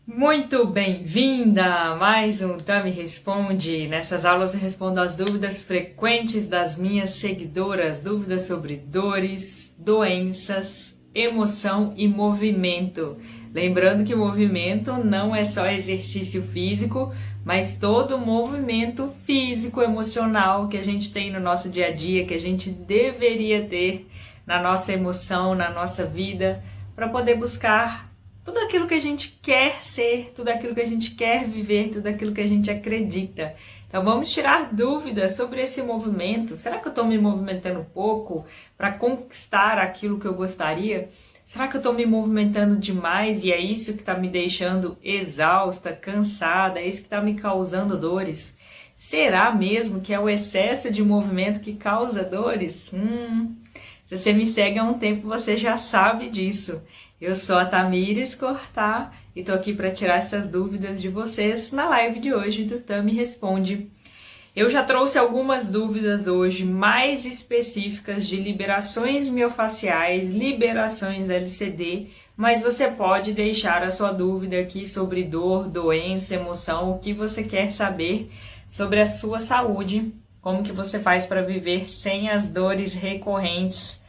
Muito bem-vinda a mais um Tami Responde. Nessas aulas eu respondo às dúvidas frequentes das minhas seguidoras, dúvidas sobre dores, doenças, emoção e movimento. Lembrando que o movimento não é só exercício físico, mas todo movimento físico, emocional que a gente tem no nosso dia a dia, que a gente deveria ter na nossa emoção, na nossa vida, para poder buscar tudo aquilo que a gente quer ser, tudo aquilo que a gente quer viver, tudo aquilo que a gente acredita. Então vamos tirar dúvidas sobre esse movimento. Será que eu estou me movimentando pouco para conquistar aquilo que eu gostaria? Será que eu estou me movimentando demais e é isso que está me deixando exausta, cansada? É isso que está me causando dores? Será mesmo que é o excesso de movimento que causa dores? Se você me segue há um tempo, você já sabe disso. Eu sou a Tamires Cortá e tô aqui para tirar essas dúvidas de vocês na live de hoje do Tami Responde. Eu já trouxe algumas dúvidas hoje mais específicas de liberações miofaciais, liberações LCD, mas você pode deixar a sua dúvida aqui sobre dor, doença, emoção, o que você quer saber sobre a sua saúde, como que você faz para viver sem as dores recorrentes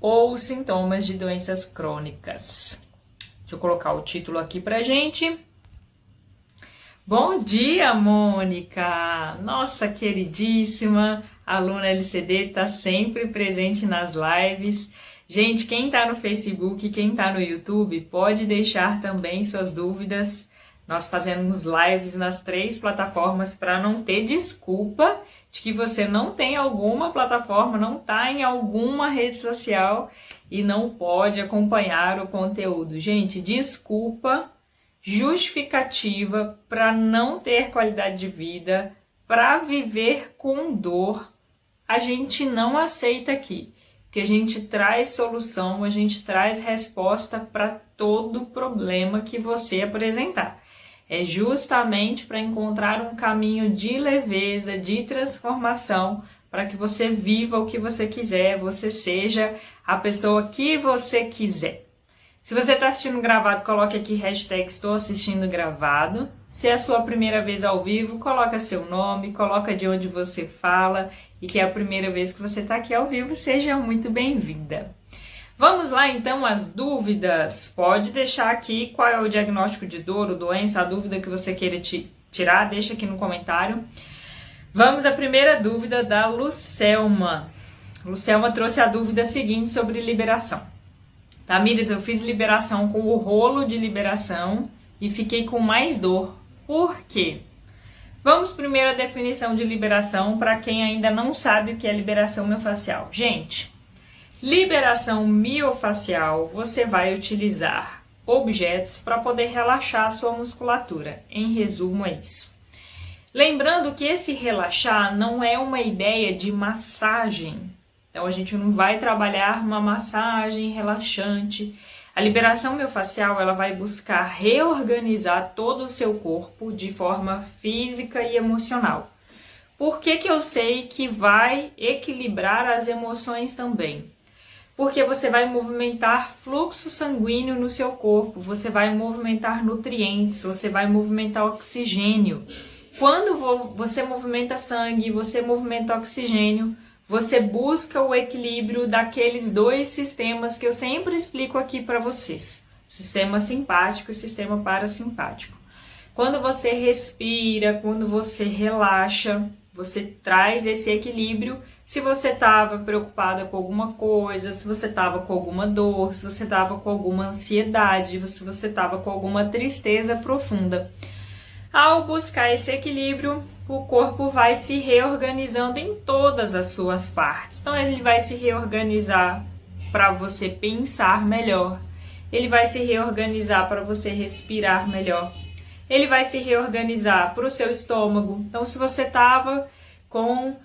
ou sintomas de doenças crônicas. Deixa eu colocar o título aqui pra gente. Bom dia, Mônica! Nossa queridíssima aluna LCD, tá sempre presente nas lives. Gente, quem tá no Facebook, quem tá no YouTube, pode deixar também suas dúvidas. Nós fazemos lives nas 3 plataformas para não ter desculpa de que você não tem alguma plataforma, não está em alguma rede social e não pode acompanhar o conteúdo. Gente, desculpa, justificativa para não ter qualidade de vida, para viver com dor, a gente não aceita aqui. Porque a gente traz solução, a gente traz resposta para todo problema que você apresentar. É justamente para encontrar um caminho de leveza, de transformação, para que você viva o que você quiser, você seja a pessoa que você quiser. Se você está assistindo gravado, coloque aqui hashtag estou assistindo gravado. Se é a sua primeira vez ao vivo, coloca seu nome, coloca de onde você fala e que é a primeira vez que você está aqui ao vivo, seja muito bem-vinda. Vamos lá então às dúvidas. Pode deixar aqui qual é o diagnóstico de dor ou doença, a dúvida que você queira tirar, deixa aqui no comentário. Vamos à primeira dúvida da Lucelma. Lucelma trouxe a dúvida seguinte sobre liberação. Tamires, eu fiz liberação com o rolo de liberação e fiquei com mais dor. Por quê? Vamos primeiro à definição de liberação para quem ainda não sabe o que é liberação miofascial. Gente, liberação miofacial, você vai utilizar objetos para poder relaxar a sua musculatura. Em resumo, é isso. Lembrando que esse relaxar não é uma ideia de massagem. Então, a gente não vai trabalhar uma massagem relaxante. A liberação miofacial, ela vai buscar reorganizar todo o seu corpo de forma física e emocional. Por que eu sei que vai equilibrar as emoções também? Porque você vai movimentar fluxo sanguíneo no seu corpo, você vai movimentar nutrientes, você vai movimentar oxigênio. Quando você movimenta sangue, você movimenta oxigênio, você busca o equilíbrio daqueles 2 sistemas que eu sempre explico aqui para vocês. Sistema simpático e sistema parasimpático. Quando você respira, quando você relaxa, você traz esse equilíbrio. Se você estava preocupada com alguma coisa, se você estava com alguma dor, se você estava com alguma ansiedade, se você estava com alguma tristeza profunda. Ao buscar esse equilíbrio, o corpo vai se reorganizando em todas as suas partes. Então, ele vai se reorganizar para você pensar melhor. Ele vai se reorganizar para você respirar melhor. Ele vai se reorganizar para o seu estômago. Então, se você estava com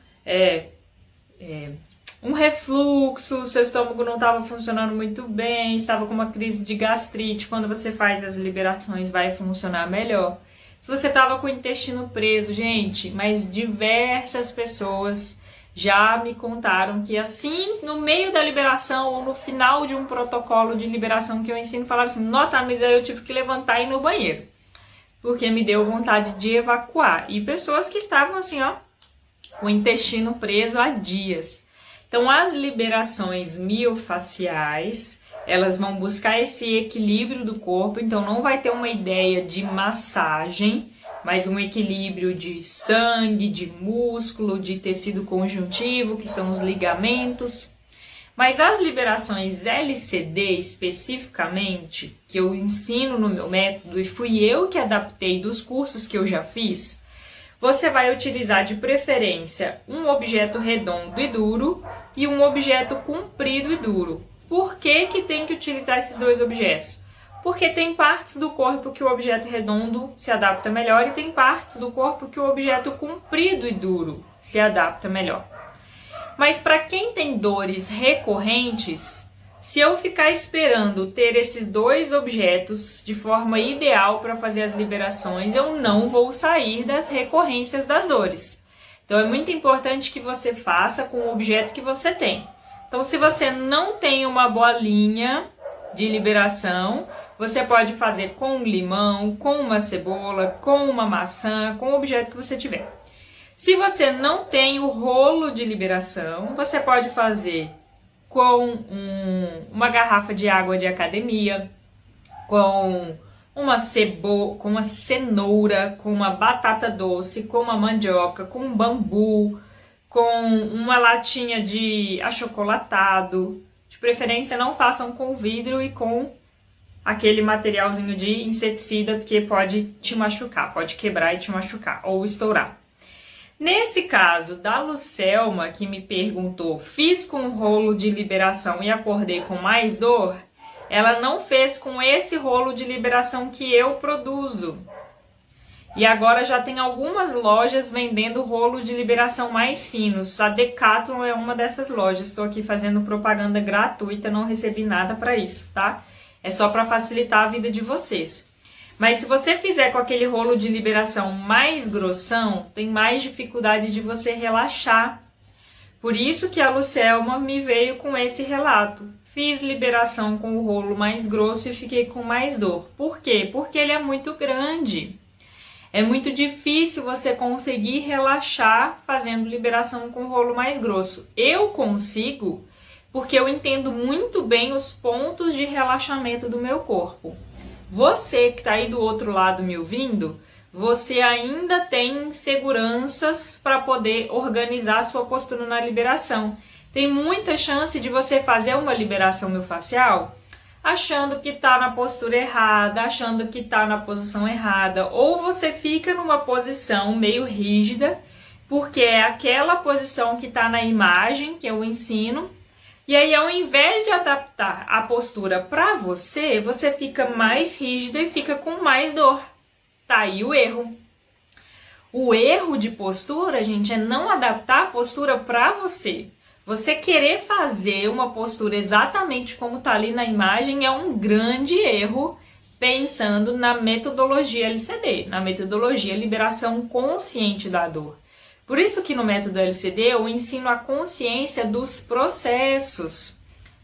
um refluxo, seu estômago não estava funcionando muito bem, estava com uma crise de gastrite, quando você faz as liberações vai funcionar melhor. Se você estava com o intestino preso, gente, mas diversas pessoas já me contaram que assim, no meio da liberação ou no final de um protocolo de liberação que eu ensino, falaram assim, nota, mas aí eu tive que levantar e ir no banheiro. porque me deu vontade de evacuar. E pessoas que estavam assim, ó, com o intestino preso há dias. Então, as liberações miofaciais, elas vão buscar esse equilíbrio do corpo, então não vai ter uma ideia de massagem, mas um equilíbrio de sangue, de músculo, de tecido conjuntivo, que são os ligamentos. Mas as liberações LCD especificamente, que eu ensino no meu método e fui eu que adaptei dos cursos que eu já fiz, você vai utilizar de preferência um objeto redondo e duro e um objeto comprido e duro. Por que que tem que utilizar esses dois objetos? Porque tem partes do corpo que o objeto redondo se adapta melhor e tem partes do corpo que o objeto comprido e duro se adapta melhor. Mas para quem tem dores recorrentes, se eu ficar esperando ter esses dois objetos de forma ideal para fazer as liberações, eu não vou sair das recorrências das dores. Então é muito importante que você faça com o objeto que você tem. Então, se você não tem uma bolinha de liberação, você pode fazer com um limão, com uma cebola, com uma maçã, com o objeto que você tiver. Se você não tem o rolo de liberação, você pode fazer com uma garrafa de água de academia, com uma cenoura, com uma batata doce, com uma mandioca, com um bambu, com uma latinha de achocolatado. De preferência, não façam com vidro e com aquele materialzinho de inseticida, porque pode te machucar, pode quebrar e te machucar, ou estourar. Nesse caso da Lucelma, que me perguntou, fiz com um rolo de liberação e acordei com mais dor, ela não fez com esse rolo de liberação que eu produzo. E agora já tem algumas lojas vendendo rolos de liberação mais finos. A Decathlon é uma dessas lojas. Estou aqui fazendo propaganda gratuita, não recebi nada para isso, tá? É só para facilitar a vida de vocês. Mas se você fizer com aquele rolo de liberação mais grossão, tem mais dificuldade de você relaxar. Por isso que a Lucelma me veio com esse relato. Fiz liberação com o rolo mais grosso e fiquei com mais dor. Por quê? Porque ele é muito grande. É muito difícil você conseguir relaxar fazendo liberação com o rolo mais grosso. Eu consigo porque eu entendo muito bem os pontos de relaxamento do meu corpo. Você que está aí do outro lado me ouvindo, você ainda tem inseguranças para poder organizar a sua postura na liberação. Tem muita chance de você fazer uma liberação miofascial achando que está na postura errada, achando que está na posição errada, ou você fica numa posição meio rígida, porque é aquela posição que está na imagem que eu ensino. E aí, ao invés de adaptar a postura para você, você fica mais rígida e fica com mais dor. Tá aí o erro. O erro de postura, gente, é não adaptar a postura para você. Você querer fazer uma postura exatamente como tá ali na imagem é um grande erro, pensando na metodologia LCD, na metodologia liberação consciente da dor. Por isso que no método LCD eu ensino a consciência dos processos.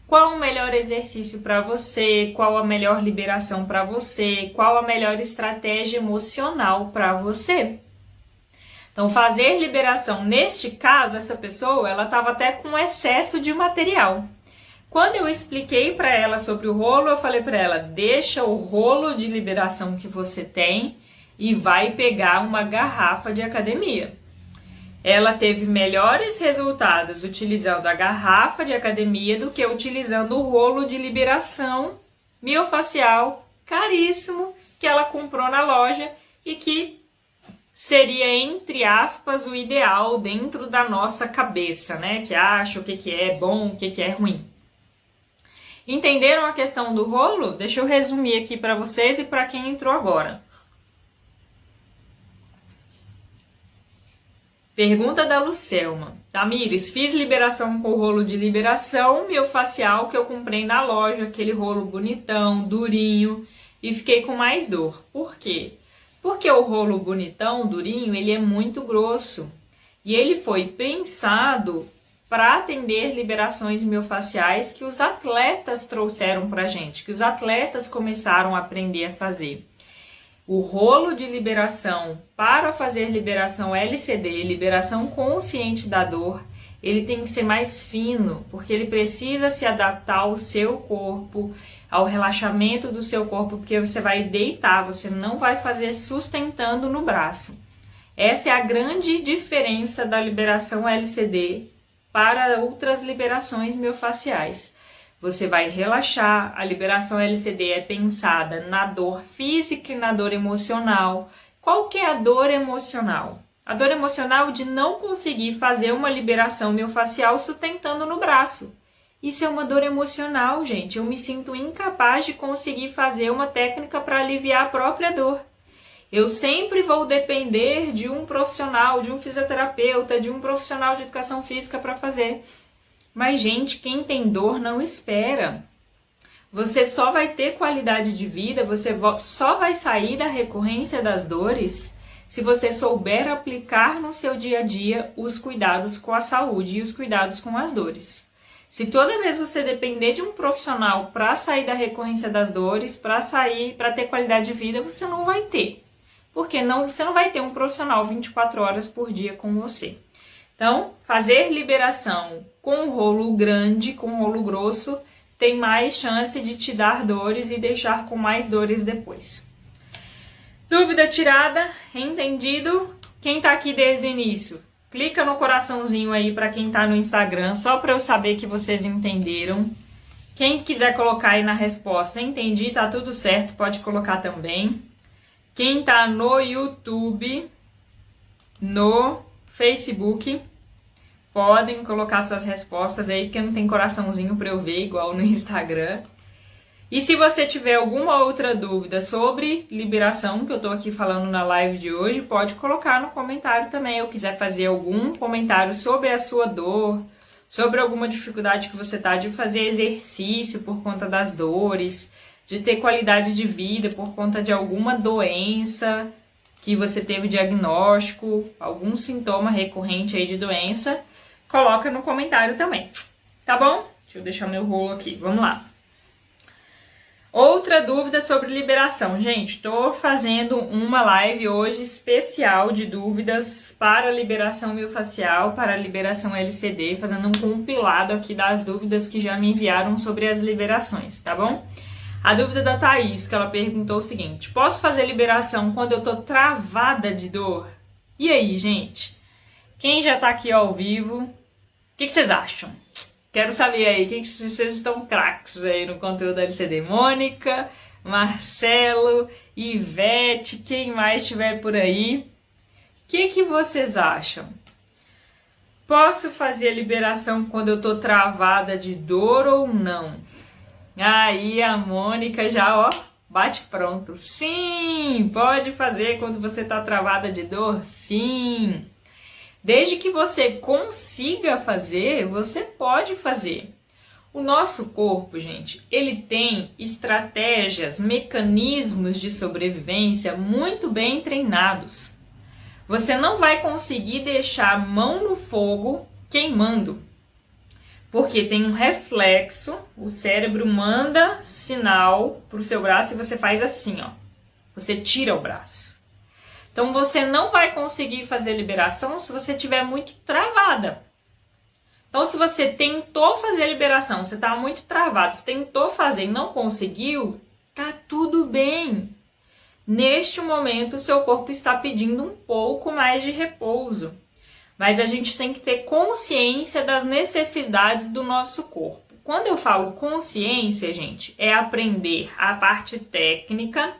Qual o melhor exercício para você? Qual a melhor liberação para você? Qual a melhor estratégia emocional para você? Então, fazer liberação, neste caso, essa pessoa, ela estava até com excesso de material. Quando eu expliquei para ela sobre o rolo, eu falei para ela, deixa o rolo de liberação que você tem e vai pegar uma garrafa de academia. Ela teve melhores resultados utilizando a garrafa de academia do que utilizando o rolo de liberação miofacial caríssimo que ela comprou na loja e que seria, entre aspas, o ideal dentro da nossa cabeça, né? Que acha o que é bom, o que é ruim. Entenderam a questão do rolo? Deixa eu resumir aqui para vocês e para quem entrou agora. Pergunta da Lucelma. Tamires, fiz liberação com o rolo de liberação miofacial que eu comprei na loja, aquele rolo bonitão, durinho, e fiquei com mais dor. Por quê? Porque o rolo bonitão, durinho, ele é muito grosso. E ele foi pensado para atender liberações miofaciais que os atletas trouxeram para a gente, que os atletas começaram a aprender a fazer. O rolo de liberação para fazer liberação LCD, liberação consciente da dor, ele tem que ser mais fino, porque ele precisa se adaptar ao seu corpo, ao relaxamento do seu corpo, porque você vai deitar, você não vai fazer sustentando no braço. Essa é a grande diferença da liberação LCD para outras liberações miofaciais. Você vai relaxar, a liberação LCD é pensada na dor física e na dor emocional. Qual que é a dor emocional? A dor emocional de não conseguir fazer uma liberação miofacial sustentando no braço. Isso é uma dor emocional, gente. Eu me sinto incapaz de conseguir fazer uma técnica para aliviar a própria dor. Eu sempre vou depender de um profissional, de um fisioterapeuta, de um profissional de educação física para fazer. Mas, gente, quem tem dor não espera. Você só vai ter qualidade de vida, você só vai sair da recorrência das dores se você souber aplicar no seu dia a dia os cuidados com a saúde e os cuidados com as dores. Se toda vez você depender de um profissional para sair da recorrência das dores, para ter qualidade de vida, você não vai ter. Porque você não vai ter um profissional 24 horas por dia com você. Então, fazer liberação com rolo grande, com rolo grosso, tem mais chance de te dar dores e deixar com mais dores depois. Dúvida tirada? Entendido? Quem tá aqui desde o início? Clica no coraçãozinho aí para quem tá no Instagram, só para eu saber que vocês entenderam. Quem quiser colocar aí na resposta, entendi, tá tudo certo, pode colocar também. Quem tá no YouTube, no Facebook, podem colocar suas respostas aí, porque não tem coraçãozinho para eu ver, igual no Instagram. E se você tiver alguma outra dúvida sobre liberação, que eu tô aqui falando na live de hoje, pode colocar no comentário também. Ou quiser fazer algum comentário sobre a sua dor, sobre alguma dificuldade que você tá de fazer exercício por conta das dores, de ter qualidade de vida por conta de alguma doença que você teve diagnóstico, algum sintoma recorrente aí de doença, coloca no comentário também, tá bom? Deixa eu deixar meu rolo aqui, vamos lá. Outra dúvida sobre liberação. Gente, tô fazendo uma live hoje especial de dúvidas para liberação miofacial, para liberação LCD, fazendo um compilado aqui das dúvidas que já me enviaram sobre as liberações, tá bom? A dúvida da Thaís, que ela perguntou o seguinte: posso fazer liberação quando eu tô travada de dor? E aí, gente? Quem já tá aqui ao vivo, o que vocês acham? Quero saber aí, que vocês estão craques aí no conteúdo da LCD. Mônica, Marcelo, Ivete, quem mais estiver por aí. O que vocês acham? Posso fazer liberação quando eu tô travada de dor ou não? Aí a Mônica já, ó, bate pronto. Sim, pode fazer quando você tá travada de dor? Sim. Desde que você consiga fazer, você pode fazer. O nosso corpo, gente, ele tem estratégias, mecanismos de sobrevivência muito bem treinados. Você não vai conseguir deixar a mão no fogo queimando. Porque tem um reflexo, o cérebro manda sinal para o seu braço e você faz assim, ó. Você tira o braço. Então você não vai conseguir fazer liberação se você estiver muito travada. Então se você tentou fazer liberação, você está muito travado, você tentou fazer e não conseguiu, tá tudo bem. Neste momento o seu corpo está pedindo um pouco mais de repouso. Mas a gente tem que ter consciência das necessidades do nosso corpo. Quando eu falo consciência, gente, é aprender a parte técnica.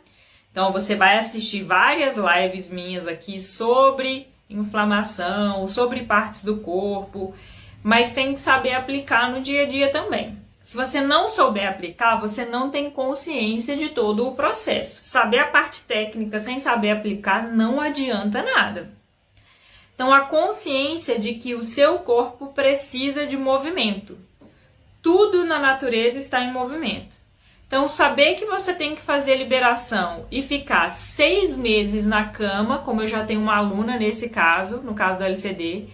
Então, você vai assistir várias lives minhas aqui sobre inflamação, sobre partes do corpo, mas tem que saber aplicar no dia a dia também. Se você não souber aplicar, você não tem consciência de todo o processo. Saber a parte técnica sem saber aplicar não adianta nada. Então, a consciência de que o seu corpo precisa de movimento. Tudo na natureza está em movimento. Então, saber que você tem que fazer liberação e ficar 6 meses na cama, como eu já tenho uma aluna nesse caso, no caso da LCD,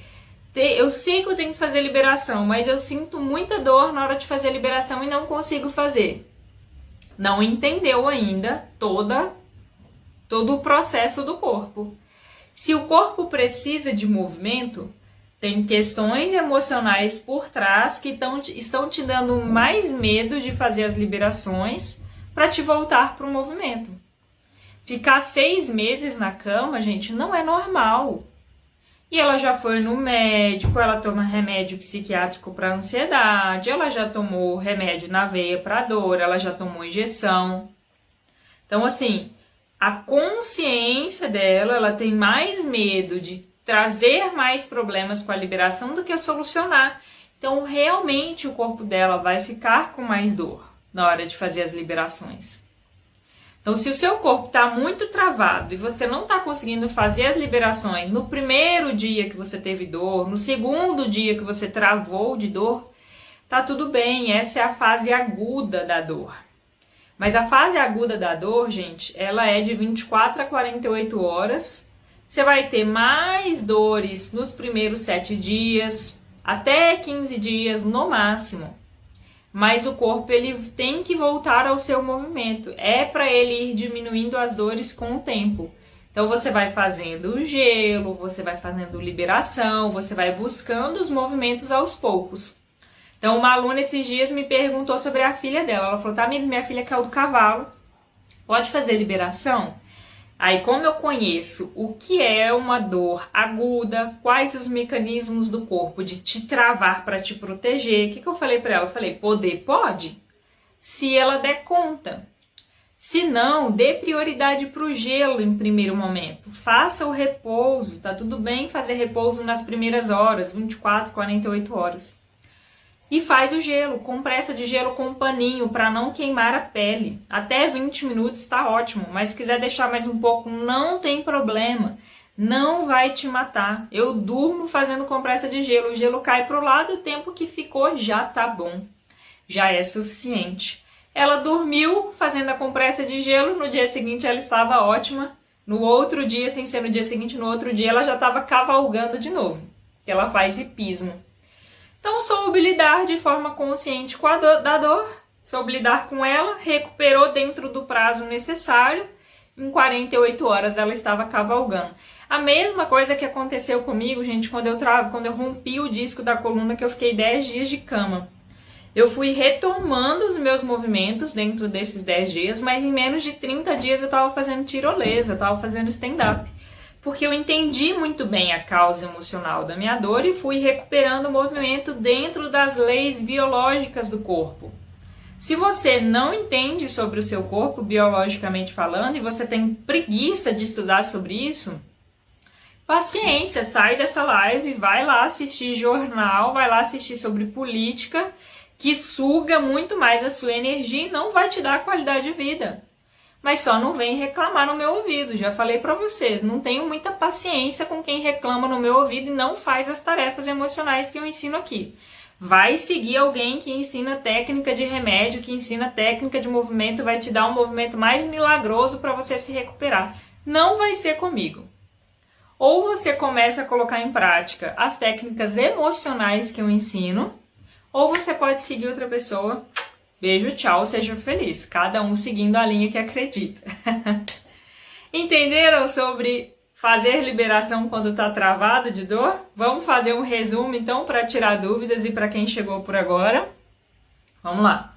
eu sei que eu tenho que fazer liberação, mas eu sinto muita dor na hora de fazer a liberação e não consigo fazer. Não entendeu ainda todo todo o processo do corpo. Se o corpo precisa de movimento, tem questões emocionais por trás que estão te dando mais medo de fazer as liberações para te voltar para o movimento. Ficar 6 meses na cama, gente, não é normal. E ela já foi no médico, ela toma remédio psiquiátrico para ansiedade, ela já tomou remédio na veia para dor, ela já tomou injeção. Então, assim, a consciência dela, ela tem mais medo de trazer mais problemas com a liberação do que solucionar. Então, realmente, o corpo dela vai ficar com mais dor na hora de fazer as liberações. Então, se o seu corpo está muito travado e você não está conseguindo fazer as liberações no primeiro dia que você teve dor, no segundo dia que você travou de dor, tá tudo bem, essa é a fase aguda da dor. Mas a fase aguda da dor, gente, ela é de 24 a 48 horas. Você vai ter mais dores nos primeiros 7 dias, até 15 dias no máximo. Mas o corpo ele tem que voltar ao seu movimento. É para ele ir diminuindo as dores com o tempo. Então você vai fazendo o gelo, você vai fazendo liberação, você vai buscando os movimentos aos poucos. Então uma aluna esses dias me perguntou sobre a filha dela. Ela falou, Tamires, minha filha caiu do cavalo. Pode fazer liberação? Aí, como eu conheço o que é uma dor aguda, quais os mecanismos do corpo de te travar para te proteger, o que eu falei para ela? Eu falei, poder pode, se ela der conta. Se não, dê prioridade para o gelo em primeiro momento. Faça o repouso, tá tudo bem fazer repouso nas primeiras horas, 24, 48 horas. E faz o gelo, compressa de gelo com um paninho para não queimar a pele. Até 20 minutos está ótimo, mas se quiser deixar mais um pouco, não tem problema. Não vai te matar. Eu durmo fazendo compressa de gelo, o gelo cai para o lado, o tempo que ficou já tá bom. Já é suficiente. Ela dormiu fazendo a compressa de gelo, no dia seguinte ela estava ótima. No outro dia, sem ser no dia seguinte, no outro dia ela já estava cavalgando de novo. Ela faz hipismo. Então, soube lidar de forma consciente com a da dor, soube lidar com ela, recuperou dentro do prazo necessário, em 48 horas ela estava cavalgando. A mesma coisa que aconteceu comigo, gente, quando eu rompi o disco da coluna, que eu fiquei 10 dias de cama. Eu fui retomando os meus movimentos dentro desses 10 dias, mas em menos de 30 dias eu estava fazendo tirolesa, eu estava fazendo stand-up. Porque eu entendi muito bem a causa emocional da minha dor e fui recuperando o movimento dentro das leis biológicas do corpo. Se você não entende sobre o seu corpo, biologicamente falando, e você tem preguiça de estudar sobre isso, paciência, sai dessa live, vai lá assistir jornal, vai lá assistir sobre política, que suga muito mais a sua energia e não vai te dar qualidade de vida. Mas só não vem reclamar no meu ouvido. Já falei para vocês, não tenho muita paciência com quem reclama no meu ouvido e não faz as tarefas emocionais que eu ensino aqui. Vai seguir alguém que ensina técnica de remédio, que ensina técnica de movimento, vai te dar um movimento mais milagroso para você se recuperar. Não vai ser comigo. Ou você começa a colocar em prática as técnicas emocionais que eu ensino, ou você pode seguir outra pessoa. Beijo, tchau, seja feliz. Cada um seguindo a linha que acredita. Entenderam sobre fazer liberação quando está travado de dor? Vamos fazer um resumo, então, para tirar dúvidas e para quem chegou por agora. Vamos lá.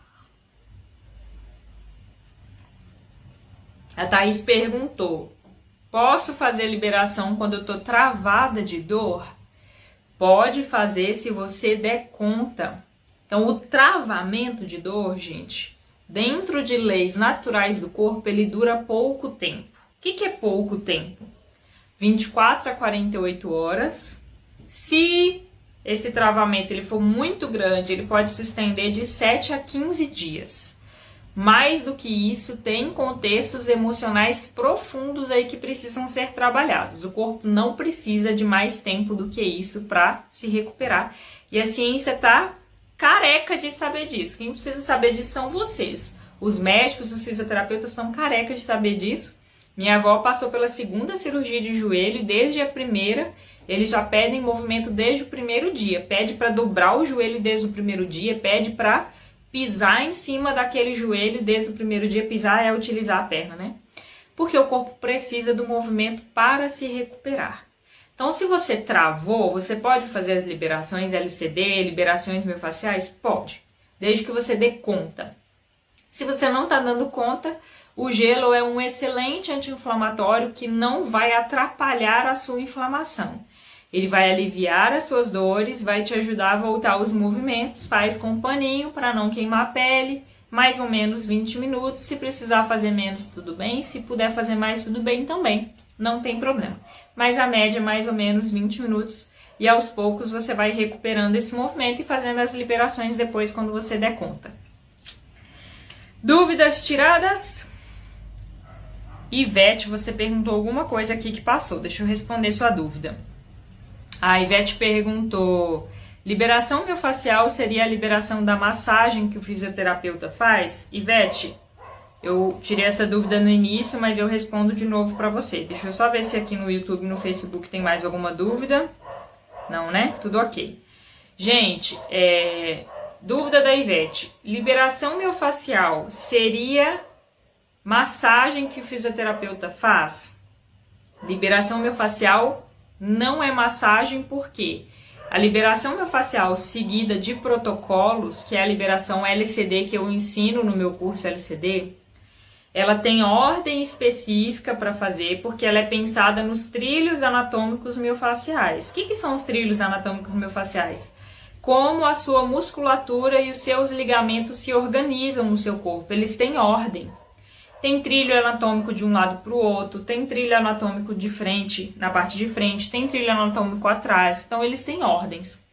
A Thaís perguntou, posso fazer liberação quando eu estou travada de dor? Pode fazer se você der conta. Então, o travamento de dor, gente, dentro de leis naturais do corpo, ele dura pouco tempo. O que é pouco tempo? 24 a 48 horas. Se esse travamento ele for muito grande, ele pode se estender de 7 a 15 dias. Mais do que isso, tem contextos emocionais profundos aí que precisam ser trabalhados. O corpo não precisa de mais tempo do que isso para se recuperar. E a ciência está careca de saber disso. Quem precisa saber disso são vocês. Os médicos, os fisioterapeutas estão carecas de saber disso. Minha avó passou pela 2ª cirurgia de joelho e desde a primeira, eles já pedem movimento desde o primeiro dia. Pede para dobrar o joelho desde o primeiro dia, pede para pisar em cima daquele joelho desde o primeiro dia. Pisar é utilizar a perna, né? porque o corpo precisa do movimento para se recuperar. Então, se você travou, você pode fazer as liberações LCD, liberações miofasciais? Pode, desde que você dê conta. Se você não está dando conta, o gelo é um excelente anti-inflamatório que não vai atrapalhar a sua inflamação. Ele vai aliviar as suas dores, vai te ajudar a voltar aos movimentos, faz com paninho para não queimar a pele, mais ou menos 20 minutos. Se precisar fazer menos, tudo bem. Se puder fazer mais, tudo bem também. Não tem problema. Mas a média é mais ou menos 20 minutos e aos poucos você vai recuperando esse movimento e fazendo as liberações depois quando você der conta. Dúvidas tiradas? Ivete, você perguntou alguma coisa aqui que passou. Deixa eu responder sua dúvida. A Ivete perguntou: liberação miofascial seria a liberação da massagem que o fisioterapeuta faz? Ivete, eu tirei essa dúvida no início, mas eu respondo de novo para você. Deixa eu só ver se aqui no YouTube e no Facebook tem mais alguma dúvida. Não, né? Tudo ok. Gente, dúvida da Ivete. Liberação miofascial seria massagem que o fisioterapeuta faz? Liberação miofascial não é massagem, porque a liberação miofascial seguida de protocolos, que é a liberação LCD que eu ensino no meu curso LCD, ela tem ordem específica para fazer, porque ela é pensada nos trilhos anatômicos miofasciais. O que são os trilhos anatômicos miofasciais? Como a sua musculatura e os seus ligamentos se organizam no seu corpo. Eles têm ordem. Tem trilho anatômico de um lado para o outro, tem trilho anatômico de frente, na parte de frente, tem trilho anatômico atrás. Então, eles têm ordens.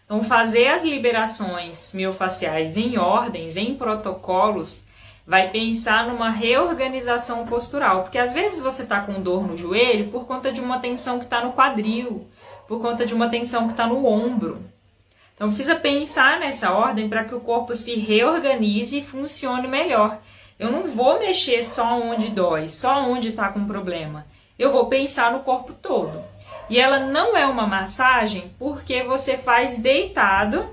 Então, fazer as liberações miofasciais em ordens, em protocolos, vai pensar numa reorganização postural, porque às vezes você está com dor no joelho por conta de uma tensão que está no quadril, por conta de uma tensão que está no ombro. Então precisa pensar nessa ordem para que o corpo se reorganize e funcione melhor. Eu não vou mexer só onde dói, só onde está com problema. Eu vou pensar no corpo todo. E ela não é uma massagem porque você faz deitado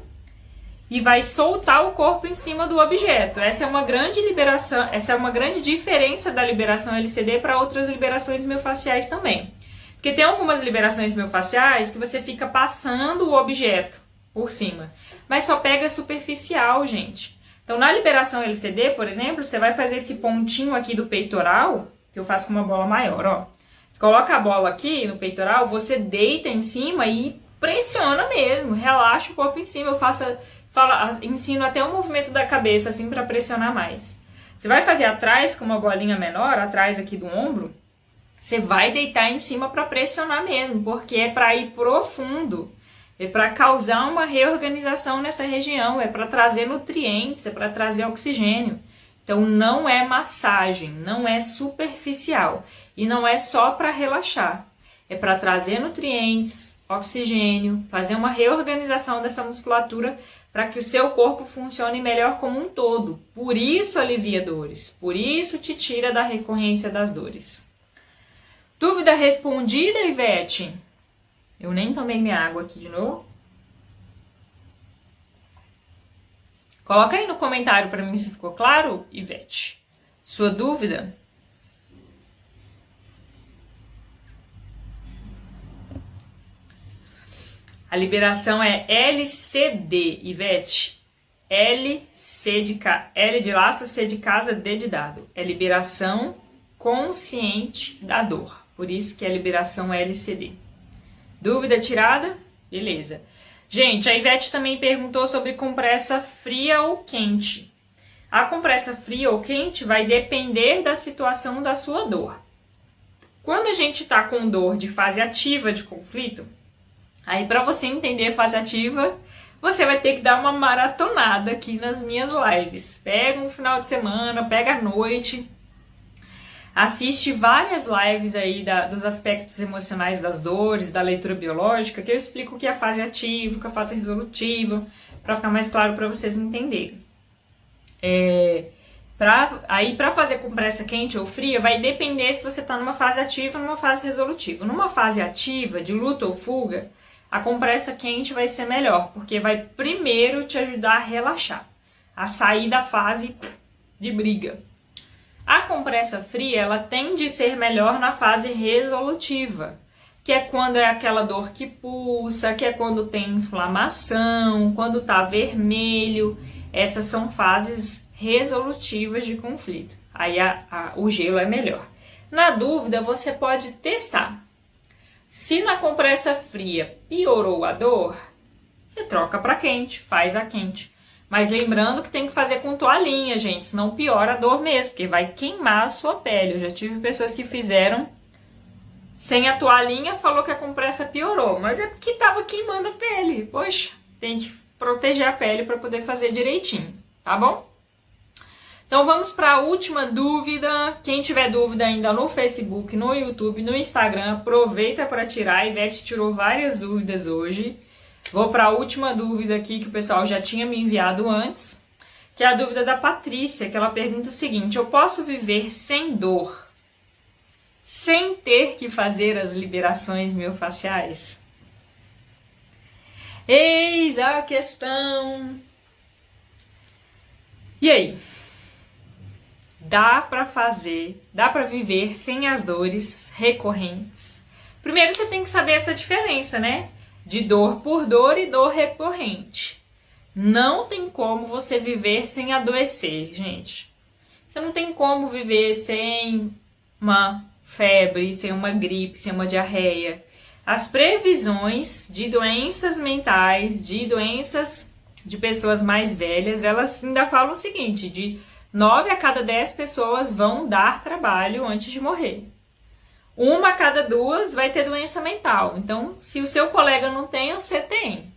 e vai soltar o corpo em cima do objeto. Essa é uma grande liberação, essa é uma grande diferença da liberação LCD para outras liberações miofasciais também. Porque tem algumas liberações miofasciais que você fica passando o objeto por cima, mas só pega superficial, gente. Então, na liberação LCD, por exemplo, você vai fazer esse pontinho aqui do peitoral, que eu faço com uma bola maior, ó. Você coloca a bola aqui no peitoral, você deita em cima e pressiona mesmo, relaxa o corpo em cima. Ensino até o movimento da cabeça, assim, para pressionar mais. Você vai fazer atrás, com uma bolinha menor, atrás aqui do ombro, você vai deitar em cima para pressionar mesmo, porque é para ir profundo, é para causar uma reorganização nessa região, é para trazer nutrientes, é para trazer oxigênio. Então, não é massagem, não é superficial e não é só para relaxar. É para trazer nutrientes, oxigênio, fazer uma reorganização dessa musculatura para que o seu corpo funcione melhor como um todo. Por isso alivia dores, por isso te tira da recorrência das dores. Dúvida respondida, Ivete? Eu nem tomei minha água aqui de novo. Coloca aí no comentário para mim se ficou claro, Ivete. Sua dúvida? A liberação é LCD, Ivete. L de laço, C de casa, D de dado. É liberação consciente da dor. Por isso que é liberação LCD. Dúvida tirada? Beleza. Gente, a Ivete também perguntou sobre compressa fria ou quente. A compressa fria ou quente vai depender da situação da sua dor. Quando a gente está com dor de fase ativa de conflito, aí para você entender fase ativa, você vai ter que dar uma maratonada aqui nas minhas lives. Pega um final de semana, pega a noite, assiste várias lives aí dos aspectos emocionais das dores, da leitura biológica, que eu explico o que é a fase ativa, o que é a fase resolutiva, para ficar mais claro para vocês entenderem. Para fazer compressa quente ou fria, vai depender se você está numa fase ativa ou numa fase resolutiva. Numa fase ativa, de luta ou fuga, a compressa quente vai ser melhor, porque vai primeiro te ajudar a relaxar, a sair da fase de briga. A compressa fria, ela tende a ser melhor na fase resolutiva, que é quando é aquela dor que pulsa, que é quando tem inflamação, quando tá vermelho. Essas são fases resolutivas de conflito. Aí o gelo é melhor. Na dúvida, você pode testar. Se na compressa fria piorou a dor, você troca para quente, faz a quente. Mas lembrando que tem que fazer com toalhinha, gente, senão piora a dor mesmo, porque vai queimar a sua pele. Eu já tive pessoas que fizeram sem a toalhinha, falou que a compressa piorou, mas é porque estava queimando a pele. Poxa, tem que proteger a pele para poder fazer direitinho, tá bom? Então vamos para a última dúvida. Quem tiver dúvida ainda no Facebook, no YouTube, no Instagram, aproveita para tirar. A Ivete tirou várias dúvidas hoje. Vou para a última dúvida aqui que o pessoal já tinha me enviado antes, que é a dúvida da Patrícia, que ela pergunta o seguinte: eu posso viver sem dor, sem ter que fazer as liberações miofasciais? Eis a questão. E aí? Dá para viver sem as dores recorrentes? Primeiro você tem que saber essa diferença, né? De dor por dor e dor recorrente. Não tem como você viver sem adoecer, gente. Você não tem como viver sem uma febre, sem uma gripe, sem uma diarreia. As previsões de doenças mentais, de doenças de pessoas mais velhas, elas ainda falam o seguinte: de 9 a cada 10 pessoas vão dar trabalho antes de morrer. 1 a cada 2 vai ter doença mental. Então, se o seu colega não tem, você tem.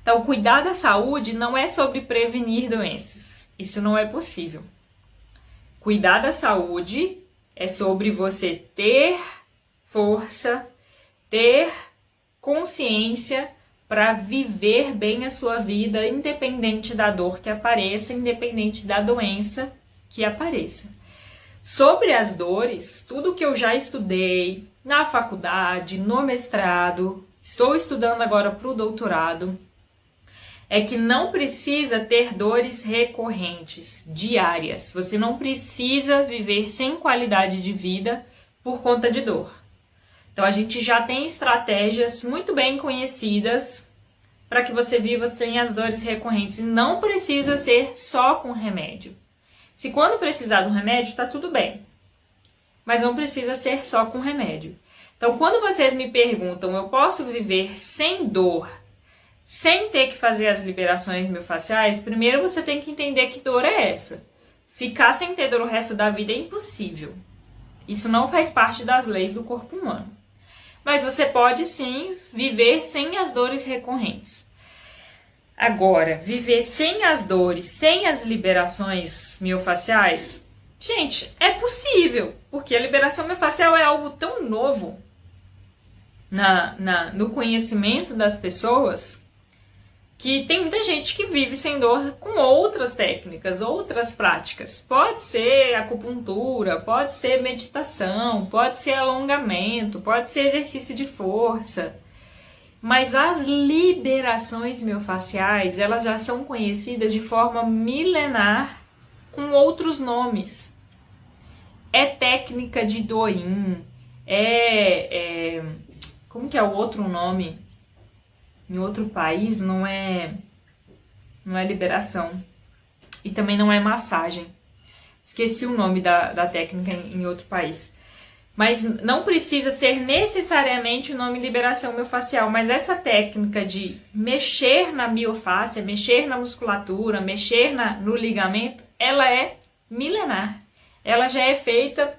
Então, cuidar da saúde não é sobre prevenir doenças. Isso não é possível. Cuidar da saúde é sobre você ter força, ter consciência para viver bem a sua vida, independente da dor que apareça, independente da doença que apareça. Sobre as dores, tudo que eu já estudei na faculdade, no mestrado, estou estudando agora para o doutorado, é que não precisa ter dores recorrentes, diárias. Você não precisa viver sem qualidade de vida por conta de dor. Então, a gente já tem estratégias muito bem conhecidas para que você viva sem as dores recorrentes. E não precisa ser só com remédio. Se quando precisar do remédio, tá tudo bem. Mas não precisa ser só com remédio. Então, quando vocês me perguntam, eu posso viver sem dor, sem ter que fazer as liberações miofasciais? Primeiro você tem que entender que dor é essa. Ficar sem ter dor o resto da vida é impossível. Isso não faz parte das leis do corpo humano. Mas você pode sim viver sem as dores recorrentes. Agora, viver sem as dores, sem as liberações miofasciais, gente, é possível, porque a liberação miofascial é algo tão novo no conhecimento das pessoas, que tem muita gente que vive sem dor com outras técnicas, outras práticas. Pode ser acupuntura, pode ser meditação, pode ser alongamento, pode ser exercício de força. Mas as liberações miofasciais, elas já são conhecidas de forma milenar com outros nomes. É técnica de Doin, como que é o outro nome? Em outro país não é liberação. E também não é massagem. Esqueci o nome da técnica em outro país. Mas não precisa ser necessariamente o nome liberação miofascial. Mas essa técnica de mexer na miofáscia, mexer na musculatura, mexer no ligamento, ela é milenar. Ela já é feita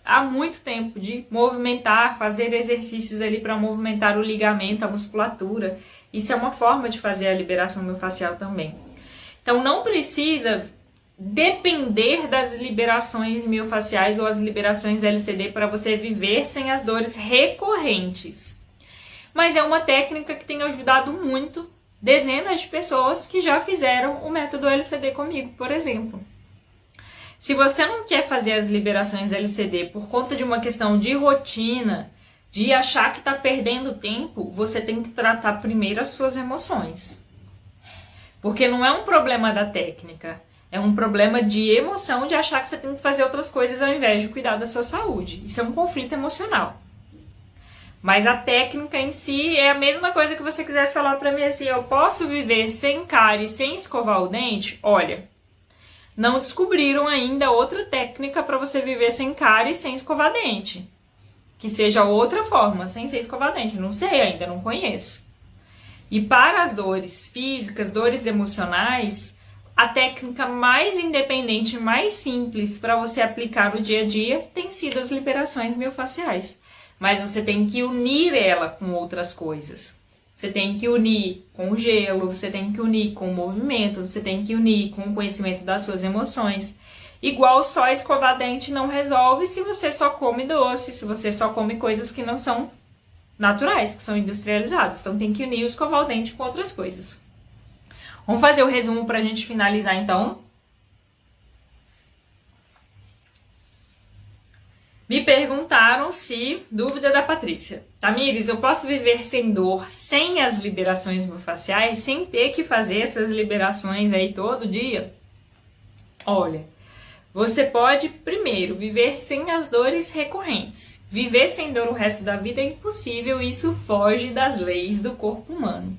há muito tempo, de movimentar, fazer exercícios ali para movimentar o ligamento, a musculatura. Isso é uma forma de fazer a liberação miofascial também. Então não precisa depender das liberações miofasciais ou as liberações LCD para você viver sem as dores recorrentes. Mas é uma técnica que tem ajudado muito dezenas de pessoas que já fizeram o método LCD comigo, por exemplo. Se você não quer fazer as liberações LCD por conta de uma questão de rotina, de achar que está perdendo tempo, você tem que tratar primeiro as suas emoções. Porque não é um problema da técnica, É um problema de emoção, de achar que você tem que fazer outras coisas ao invés de cuidar da sua saúde. Isso é um conflito emocional. Mas a técnica em si é a mesma coisa que você quisesse falar para mim assim, eu posso viver sem cárie, sem escovar o dente? Olha, não descobriram ainda outra técnica para você viver sem cárie e sem escovar dente. Que seja outra forma, sem ser escovar dente. Não sei ainda, não conheço. E para as dores físicas, dores emocionais, a técnica mais independente, mais simples para você aplicar no dia a dia tem sido as liberações miofasciais. Mas você tem que unir ela com outras coisas. Você tem que unir com o gelo, você tem que unir com o movimento, você tem que unir com o conhecimento das suas emoções. Igual só escovar dente não resolve se você só come doce, se você só come coisas que não são naturais, que são industrializadas. Então tem que unir o escovar o dente com outras coisas. Vamos fazer o resumo para a gente finalizar então. Me perguntaram dúvida da Patrícia. Tamires, eu posso viver sem dor, sem as liberações miofasciais, sem ter que fazer essas liberações aí todo dia? Olha, você pode, primeiro, viver sem as dores recorrentes. Viver sem dor o resto da vida é impossível, isso foge das leis do corpo humano.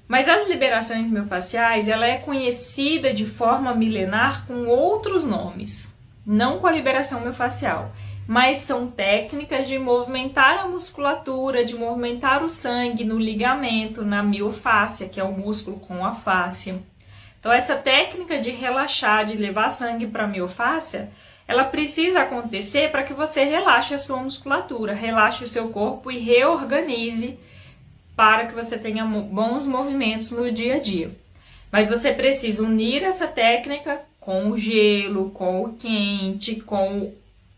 Mas as liberações miofasciais, ela é conhecida de forma milenar com outros nomes. Não com a liberação miofascial, mas são técnicas de movimentar a musculatura, de movimentar o sangue no ligamento, na miofáscia, que é o músculo com a fáscia. Então, essa técnica de relaxar, de levar sangue para a miofáscia, ela precisa acontecer para que você relaxe a sua musculatura, relaxe o seu corpo e reorganize para que você tenha bons movimentos no dia a dia. Mas você precisa unir essa técnica com o gelo, com o quente, com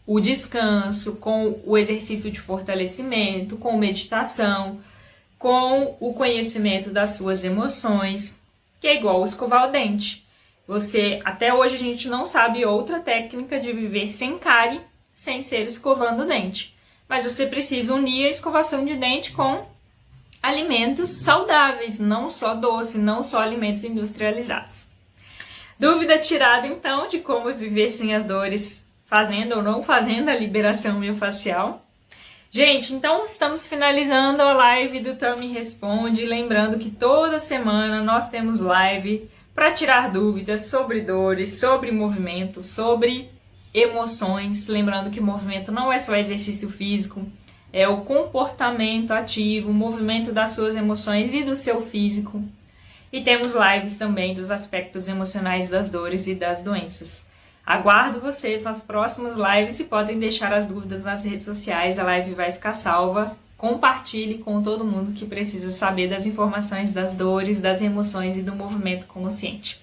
o descanso, com o exercício de fortalecimento, com meditação, com o conhecimento das suas emoções, que é igual escovar o dente. Até hoje a gente não sabe outra técnica de viver sem cárie, sem ser escovando o dente. Mas você precisa unir a escovação de dente com alimentos saudáveis, não só doce, não só alimentos industrializados. Dúvida tirada, então, de como viver sem as dores, fazendo ou não fazendo a liberação miofascial. Gente, então estamos finalizando a live do Tami Responde. Lembrando que toda semana nós temos live para tirar dúvidas sobre dores, sobre movimento, sobre emoções. Lembrando que movimento não é só exercício físico, é o comportamento ativo, o movimento das suas emoções e do seu físico. E temos lives também dos aspectos emocionais das dores e das doenças. Aguardo vocês nas próximas lives e podem deixar as dúvidas nas redes sociais. A live vai ficar salva. Compartilhe com todo mundo que precisa saber das informações das dores, das emoções e do movimento consciente.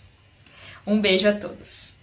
Um beijo a todos.